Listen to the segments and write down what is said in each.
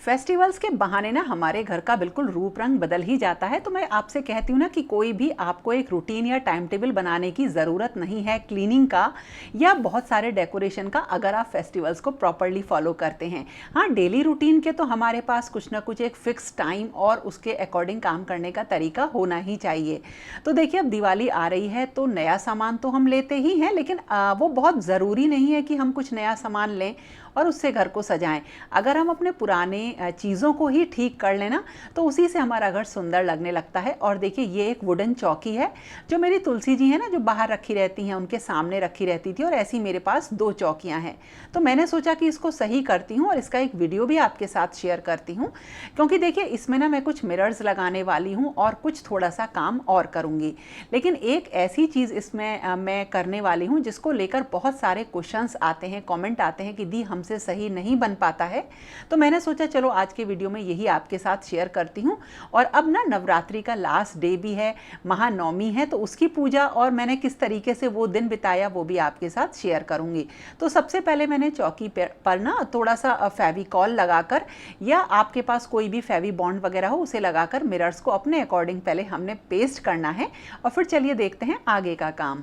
Festivals के बहाने ना हमारे घर का बिल्कुल रूप रंग बदल ही जाता है। तो मैं आपसे कहती हूँ ना कि कोई भी आपको एक रूटीन या टाइम टेबल बनाने की ज़रूरत नहीं है क्लीनिंग का या बहुत सारे डेकोरेशन का, अगर आप फेस्टिवल्स को प्रॉपरली फॉलो करते हैं। हाँ, डेली रूटीन के तो हमारे पास कुछ ना कुछ एक फिक्स टाइम और उसके अकॉर्डिंग काम करने का तरीका होना ही चाहिए। तो देखिए, अब दिवाली आ रही है तो नया सामान तो हम लेते ही हैं, लेकिन वो बहुत ज़रूरी नहीं है कि हम कुछ नया सामान लें और उससे घर को सजाएं। अगर हम अपने पुराने चीज़ों को ही ठीक कर लेना तो उसी से हमारा घर सुंदर लगने लगता है। और देखिए, ये एक वुडन चौकी है जो मेरी तुलसी जी है ना, जो बाहर रखी रहती हैं, उनके सामने रखी रहती थी, और ऐसी मेरे पास 2 चौकियाँ हैं। तो मैंने सोचा कि इसको सही करती हूँ और इसका एक वीडियो भी आपके साथ शेयर करती हूँ, क्योंकि देखिए इसमें ना मैं कुछ मिरर्स लगाने वाली हूँ और कुछ थोड़ा सा काम और करूँगी। लेकिन एक ऐसी चीज़ इसमें मैं करने वाली हूँ जिसको लेकर बहुत सारे क्वेश्चंस आते हैं, कमेंट आते हैं कि दी हमसे सही नहीं बन पाता है। तो मैंने सोचा चलो आज के वीडियो में यही आपके साथ शेयर करती हूँ। और अब ना नवरात्रि का लास्ट डे भी है, महानवमी है, तो उसकी पूजा और मैंने किस तरीके से वो दिन बिताया वो भी आपके साथ शेयर करूँगी। तो सबसे पहले मैंने चौकी पर ना थोड़ा सा फेविकॉल लगाकर, या आपके पास कोई भी फेवी बॉन्ड वगैरह हो उसे लगाकर मिरर्स को अपने अकॉर्डिंग पहले हमने पेस्ट करना है, और फिर चलिए देखते हैं आगे का काम।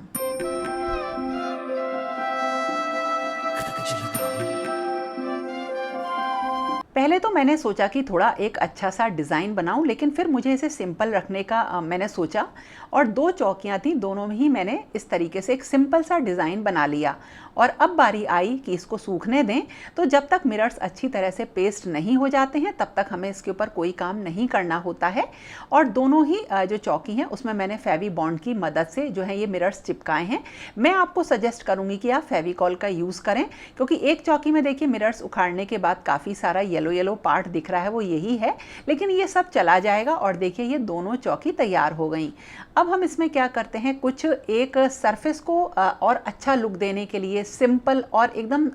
पहले तो मैंने सोचा कि थोड़ा एक अच्छा सा डिज़ाइन बनाऊं, लेकिन फिर मुझे इसे सिंपल रखने का मैंने सोचा, और 2 चौकियां थी, दोनों में ही मैंने इस तरीके से एक सिंपल सा डिज़ाइन बना लिया। और अब बारी आई कि इसको सूखने दें। तो जब तक मिरर्स अच्छी तरह से पेस्ट नहीं हो जाते हैं तब तक हमें इसके ऊपर कोई काम नहीं करना होता है। और दोनों ही जो चौकी हैं उसमें मैंने फेवी बॉन्ड की मदद से जो है ये मिरर्स चिपकाए हैं। मैं आपको सजेस्ट करूँगी कि आप फेविकॉल का यूज़ करें, क्योंकि एक चौकी में देखिए मिरर्स उखाड़ने के बाद काफ़ी सारा येलो पार्ट दिख रहा है, वो यही है, लेकिन ये सब चला जाएगा। और देखिए ये दोनों चौकी तैयार हो गई। अब हम इसमें क्या करते हैं, कुछ एक सरफेस को और अच्छा लुक देने के लिए, सिंपल और एकदम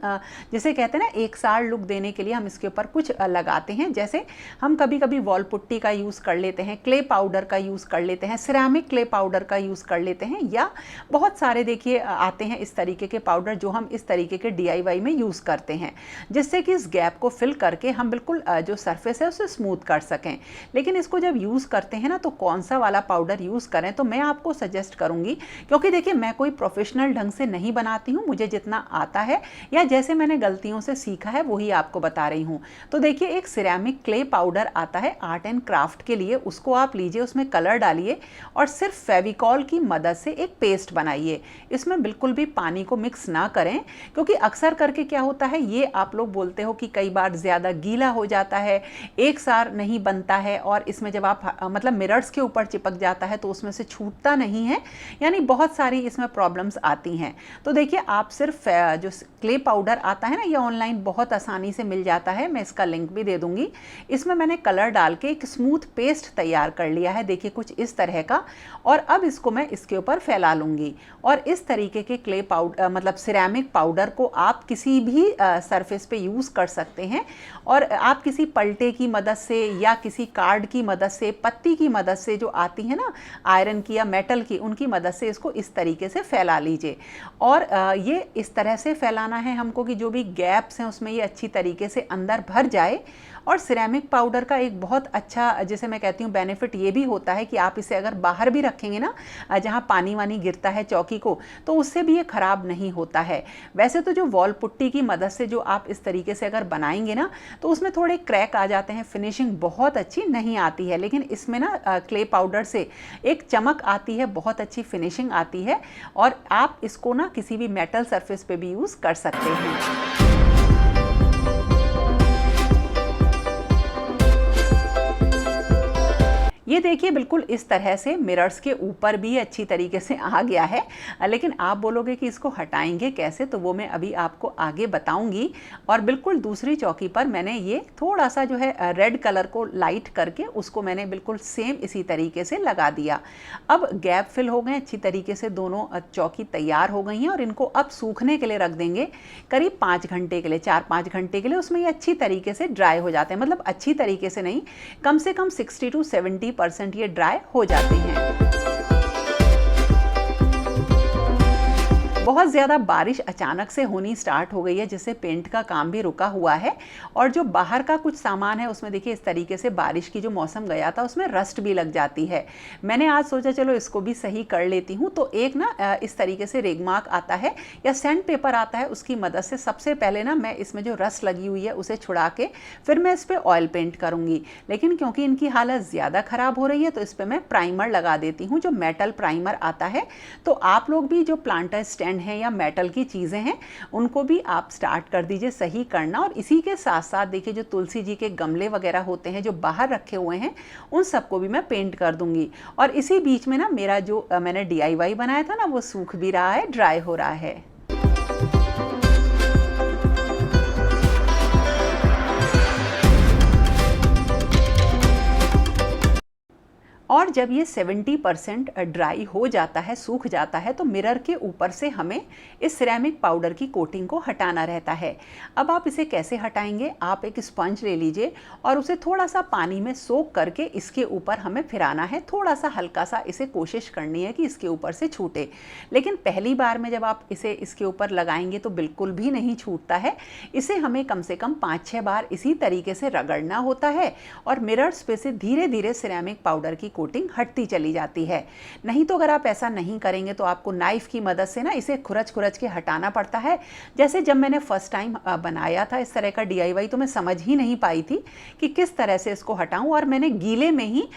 जिसे कहते हैं ना एक सार लुक देने के लिए हम इसके ऊपर कुछ लगाते हैं। जैसे हम कभी कभी वॉल पुट्टी का यूज़ कर लेते हैं, क्ले पाउडर का यूज़ कर लेते हैं, सिरेमिक क्ले पाउडर का यूज़ कर लेते हैं, या बहुत सारे देखिए आते हैं इस तरीके के पाउडर जो हम इस तरीके के DIY में यूज़ करते हैं, जिससे कि इस गैप को फिल करके हम बिल्कुल जो सरफेस है उसे स्मूथ कर सकें। लेकिन इसको जब यूज़ करते हैं ना तो कौन सा वाला पाउडर यूज़ करें, तो मैं आपको सजेस्ट करूंगी, क्योंकि देखिए मैं कोई प्रोफेशनल ढंग से नहीं बनाती हूँ, मुझे जितना आता है या जैसे मैंने गलतियों से सीखा है वही आपको बता रही हूँ। तो देखिए एक सिरेमिक क्ले पाउडर आता है आर्ट एंड क्राफ्ट के लिए, उसको आप लीजिए, उसमें कलर डालिए और सिर्फ फेविकॉल की मदद से एक पेस्ट बनाइए। इसमें बिल्कुल भी पानी को मिक्स ना करें, क्योंकि अक्सर करके क्या होता है, ये आप लोग बोलते हो कि कई बार ज़्यादा गीला हो जाता है, एक सार नहीं बनता है, और इसमें जब आप मतलब मिरर्स के ऊपर चिपक जाता है तो उसमें से छूटता नहीं है, यानी बहुत सारी इसमें प्रॉब्लम्स आती हैं। तो देखिए आप सिर्फ जो क्ले पाउडर आता है ना, ये ऑनलाइन बहुत आसानी से मिल जाता है, मैं इसका लिंक भी दे दूंगी। इसमें मैंने कलर डाल के एक स्मूथ पेस्ट तैयार कर लिया है, देखिए कुछ इस तरह का। और अब इसको मैं इसके ऊपर फैला लूँगी। और इस तरीके के क्ले पाउडर मतलब सिरेमिक पाउडर को आप किसी भी सरफेस पे यूज़ कर सकते हैं, और आप किसी पलटे की मदद से या किसी कार्ड की मदद से, पत्ती की मदद से जो आती है ना आयरन की या मेटल की, उनकी मदद से इसको इस तरीके से फैला लीजिए। और ये इस तरह से फैलाना है हमको कि जो भी गैप्स हैं उसमें ये अच्छी तरीके से अंदर भर जाए। और सिरेमिक पाउडर का एक बहुत अच्छा, जैसे मैं कहती हूँ, बेनिफिट ये भी होता है कि आप इसे अगर बाहर भी रखेंगे ना, जहाँ पानी वानी गिरता है चौकी को, तो उससे भी ये ख़राब नहीं होता है। वैसे तो जो वॉल पुट्टी की मदद से जो आप इस तरीके से अगर बनाएंगे ना तो उसमें थोड़े क्रैक आ जाते हैं, फिनिशिंग बहुत अच्छी नहीं आती है, लेकिन इसमें ना क्ले पाउडर से एक चमक आती है, बहुत अच्छी फिनिशिंग आती है। और आप इसको ना किसी भी मेटल सरफेस पे भी यूज़ कर सकते हैं। ये देखिए बिल्कुल इस तरह से मिरर्स के ऊपर भी अच्छी तरीके से आ गया है, लेकिन आप बोलोगे कि इसको हटाएंगे कैसे, तो वो मैं अभी आपको आगे बताऊंगी। और बिल्कुल दूसरी चौकी पर मैंने ये थोड़ा सा जो है रेड कलर को लाइट करके उसको मैंने बिल्कुल सेम इसी तरीके से लगा दिया। अब गैप फिल हो गए अच्छी तरीके से, दोनों चौकी तैयार हो गई हैं, और इनको अब सूखने के लिए रख देंगे करीब 5 घंटे के लिए, 4-5 घंटे के लिए। उसमें ये अच्छी तरीके से ड्राई हो जाते हैं, मतलब अच्छी तरीके से नहीं, कम से कम 60 to 70% ये ड्राई हो जाते हैं। बहुत ज़्यादा बारिश अचानक से होनी स्टार्ट हो गई है, जिससे पेंट का काम भी रुका हुआ है। और जो बाहर का कुछ सामान है उसमें देखिए इस तरीके से बारिश की जो मौसम गया था उसमें रस्ट भी लग जाती है। मैंने आज सोचा चलो इसको भी सही कर लेती हूँ। तो एक ना इस तरीके से रेगमार्क आता है या सैंड पेपर आता है, उसकी मदद से सबसे पहले ना मैं इसमें जो रस्ट लगी हुई है उसे छुड़ा के फिर मैं इस पर ऑयल पेंट करूँगी। लेकिन क्योंकि इनकी हालत ज़्यादा ख़राब हो रही है तो इस पर मैं प्राइमर लगा देती हूँ, जो मेटल प्राइमर आता है। तो आप लोग भी जो प्लांटर स्टैंड हैं या मेटल की चीज़ें हैं उनको भी आप स्टार्ट कर दीजिए सही करना। और इसी के साथ साथ देखिए जो तुलसी जी के गमले वगैरह होते हैं जो बाहर रखे हुए हैं उन सबको भी मैं पेंट कर दूंगी। और इसी बीच में ना मेरा जो मैंने DIY बनाया था ना वो सूख भी रहा है, ड्राई हो रहा है। और जब ये 70% ड्राई हो जाता है, सूख जाता है, तो मिरर के ऊपर से हमें इस सिरेमिक पाउडर की कोटिंग को हटाना रहता है। अब आप इसे कैसे हटाएंगे, आप एक स्पंज ले लीजिए और उसे थोड़ा सा पानी में सोक करके इसके ऊपर हमें फिराना है। थोड़ा सा हल्का सा इसे कोशिश करनी है कि इसके ऊपर से छूटे। लेकिन पहली बार में जब आप इसे इसके ऊपर लगाएंगे तो बिल्कुल भी नहीं छूटता है। इसे हमें कम से कम 5-6 बार इसी तरीके से रगड़ना होता है और मिरर्स पे से धीरे धीरे सिरेमिक पाउडर की कोटिंग हटती चली जाती है। नहीं तो अगर आप ऐसा नहीं करेंगे तो आपको नाइफ की मदद से ना इसे खुरच खुरच के हटाना पड़ता है। जैसे जब मैंने फर्स्ट टाइम बनाया था इस तरह का DIY तो मैं समझ ही नहीं पाई थी कि किस तरह से इसको हटाऊं, और मैंने गीले में ही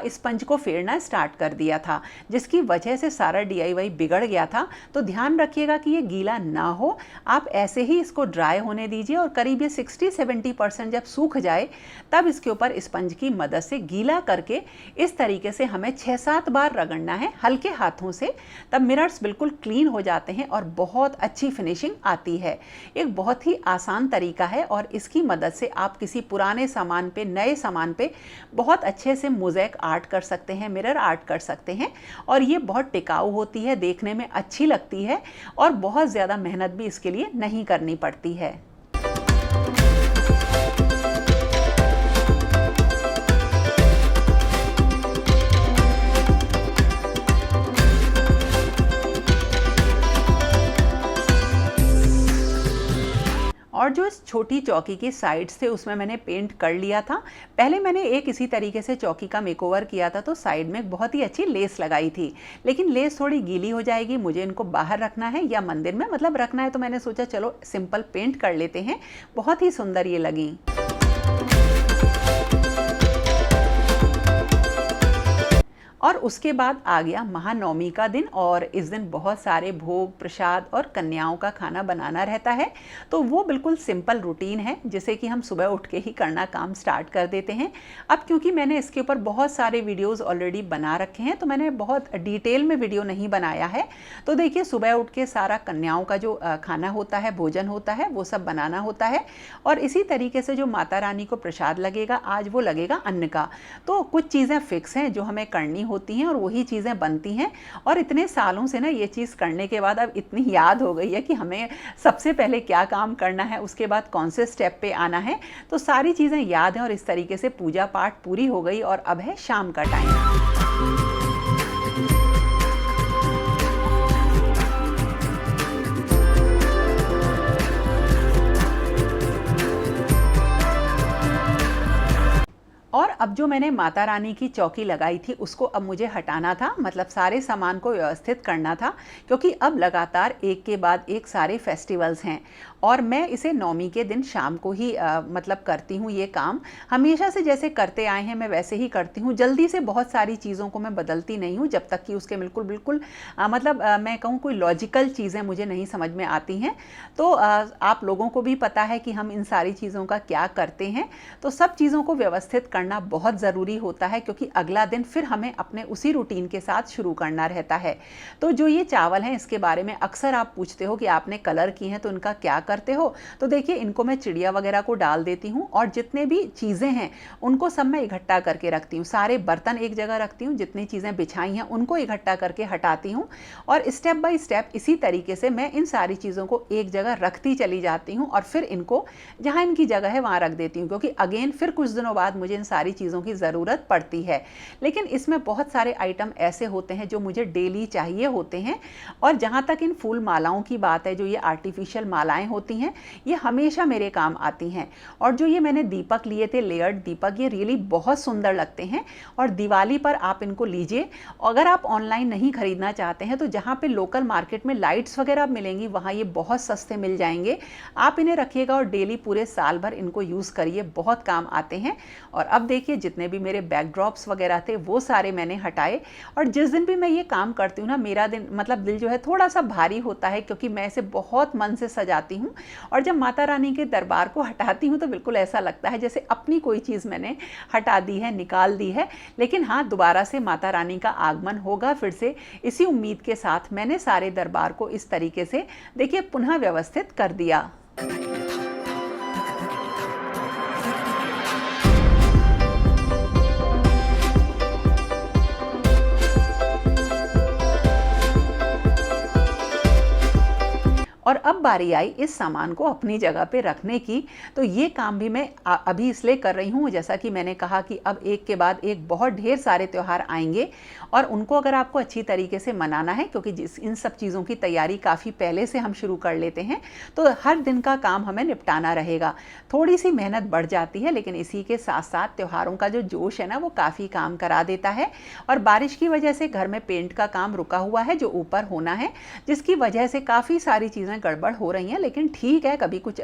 स्पंज को फेरना स्टार्ट कर दिया था, जिसकी वजह से सारा DIY बिगड़ गया था। तो ध्यान रखिएगा कि ये गीला ना हो, आप ऐसे ही इसको ड्राई होने दीजिए और करीब ये 60-70% जब सूख जाए तब इसके ऊपर स्पंज की मदद से गीला करके इस तरीके से हमें 6-7 बार रगड़ना है हल्के हाथों से। तब मिरर्स बिल्कुल क्लीन हो जाते हैं और बहुत अच्छी फिनिशिंग आती है। एक बहुत ही आसान तरीका है और इसकी मदद से आप किसी पुराने सामान पे, नए सामान पे बहुत अच्छे से मोज़ेक आर्ट कर सकते हैं, मिरर आर्ट कर सकते हैं। और ये बहुत टिकाऊ होती है, देखने में अच्छी लगती है और बहुत ज़्यादा मेहनत भी इसके लिए नहीं करनी पड़ती है। और जो इस छोटी चौकी की साइड्स थे उसमें मैंने पेंट कर लिया था। पहले मैंने एक इसी तरीके से चौकी का मेकओवर किया था, तो साइड में एक बहुत ही अच्छी लेस लगाई थी, लेकिन लेस थोड़ी गीली हो जाएगी, मुझे इनको बाहर रखना है या मंदिर में मतलब रखना है, तो मैंने सोचा चलो सिंपल पेंट कर लेते हैं। बहुत ही सुंदर ये लगी। और उसके बाद आ गया महानवमी का दिन और इस दिन बहुत सारे भोग, प्रसाद और कन्याओं का खाना बनाना रहता है। तो वो बिल्कुल सिंपल रूटीन है जिसे कि हम सुबह उठ के ही करना काम स्टार्ट कर देते हैं। अब क्योंकि मैंने इसके ऊपर बहुत सारे वीडियोस ऑलरेडी बना रखे हैं तो मैंने बहुत डिटेल में वीडियो नहीं बनाया है। तो देखिए सुबह उठ के सारा कन्याओं का जो खाना होता है, भोजन होता है, वो सब बनाना होता है। और इसी तरीके से जो माता रानी को प्रसाद लगेगा आज वो लगेगा अन्न का। तो कुछ चीज़ें फिक्स हैं जो हमें करनी होती हैं और वही चीज़ें बनती हैं। और इतने सालों से ना ये चीज़ करने के बाद अब इतनी याद हो गई है कि हमें सबसे पहले क्या काम करना है, उसके बाद कौन से स्टेप पे आना है, तो सारी चीज़ें याद हैं। और इस तरीके से पूजा पाठ पूरी हो गई और अब है शाम का टाइम। और अब जो मैंने माता रानी की चौकी लगाई थी उसको अब मुझे हटाना था, मतलब सारे सामान को व्यवस्थित करना था, क्योंकि अब लगातार एक के बाद एक सारे फेस्टिवल्स हैं और मैं इसे नवमी के दिन शाम को ही मतलब करती हूँ। ये काम हमेशा से जैसे करते आए हैं मैं वैसे ही करती हूँ। जल्दी से बहुत सारी चीज़ों को मैं बदलती नहीं हूँ जब तक कि उसके बिल्कुल मतलब मैं कहूँ कोई लॉजिकल चीज़ें मुझे नहीं समझ में आती हैं। तो आप लोगों को भी पता है कि हम इन सारी चीज़ों का क्या करते हैं, तो सब चीज़ों को व्यवस्थित करना बहुत ज़रूरी होता है क्योंकि अगला दिन फिर हमें अपने उसी रूटीन के साथ शुरू करना रहता है। तो जो ये चावल हैं इसके बारे में अक्सर आप पूछते हो कि आपने कलर किए हैं तो इनका क्या कर करते हो, तो देखिए इनको मैं चिड़िया वगैरह को डाल देती हूँ और जितने भी चीज़ें हैं उनको सब मैं इकट्ठा करके रखती हूँ। सारे बर्तन एक जगह रखती हूँ, जितनी चीज़ें बिछाई हैं उनको इकट्ठा करके हटाती हूँ और स्टेप बाय स्टेप इसी तरीके से मैं इन सारी चीज़ों को एक जगह रखती चली जाती हूँ और फिर इनको जहाँ इनकी जगह है वहाँ रख देती हूँ, क्योंकि अगेन फिर कुछ दिनों बाद मुझे इन सारी चीज़ों की ज़रूरत पड़ती है। लेकिन इसमें बहुत सारे आइटम ऐसे होते हैं जो मुझे डेली चाहिए होते हैं। और जहाँ तक इन फूल मालाओं की बात है, जो ये आर्टिफिशियल मालाएं होती हैं, ये हमेशा मेरे काम आती हैं। और जो ये मैंने दीपक लिए थे, लेयर्ड दीपक, ये रियली बहुत सुंदर लगते हैं और दिवाली पर आप इनको लीजिए। अगर आप ऑनलाइन नहीं खरीदना चाहते हैं तो जहाँ पे लोकल मार्केट में लाइट्स वगैरह मिलेंगी वहाँ ये बहुत सस्ते मिल जाएंगे। आप इन्हें रखिएगा और डेली पूरे साल भर इनको यूज़ करिए, बहुत काम आते हैं। और अब देखिए जितने भी मेरे बैकड्रॉप्स वगैरह थे वो सारे मैंने हटाए। और जिस दिन भी मैं ये काम करती हूँ ना, मेरा दिन मतलब दिल जो है थोड़ा सा भारी होता है, क्योंकि मैं इसे बहुत मन से सजाती हूँ। और जब माता रानी के दरबार को हटाती हूँ तो बिल्कुल ऐसा लगता है जैसे अपनी कोई चीज़ मैंने हटा दी है, निकाल दी है। लेकिन हाँ, दोबारा से माता रानी का आगमन होगा फिर से। इसी उम्मीद के साथ मैंने सारे दरबार को इस तरीके से देखिए पुनः व्यवस्थित कर दिया। और अब बारी आई इस सामान को अपनी जगह पे रखने की। तो ये काम भी मैं अभी इसलिए कर रही हूँ, जैसा कि मैंने कहा कि अब एक के बाद एक बहुत ढेर सारे त्यौहार आएंगे और उनको अगर आपको अच्छी तरीके से मनाना है, क्योंकि इन सब चीज़ों की तैयारी काफ़ी पहले से हम शुरू कर लेते हैं, तो हर दिन का काम हमें निपटाना रहेगा। थोड़ी सी मेहनत बढ़ जाती है, लेकिन इसी के साथ साथ त्योहारों का जो जोश है ना, वो काफ़ी काम करा देता है। और बारिश की वजह से घर में पेंट का काम रुका हुआ है जो ऊपर होना है, जिसकी वजह से काफ़ी सारी चीज़ें गड़बड़ हो रही हैं। लेकिन ठीक है, कभी कुछ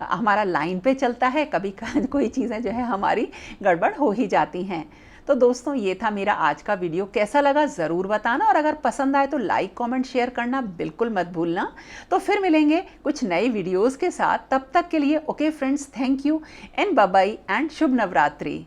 हमारा लाइन पे चलता है, कभी कोई चीज़ें जो है हमारी गड़बड़ हो ही जाती हैं। तो दोस्तों, ये था मेरा आज का वीडियो। कैसा लगा ज़रूर बताना, और अगर पसंद आए तो लाइक कमेंट शेयर करना बिल्कुल मत भूलना। तो फिर मिलेंगे कुछ नए वीडियोज़ के साथ। तब तक के लिए okay friends, thank you and bye bye and शुभ नवरात्रि।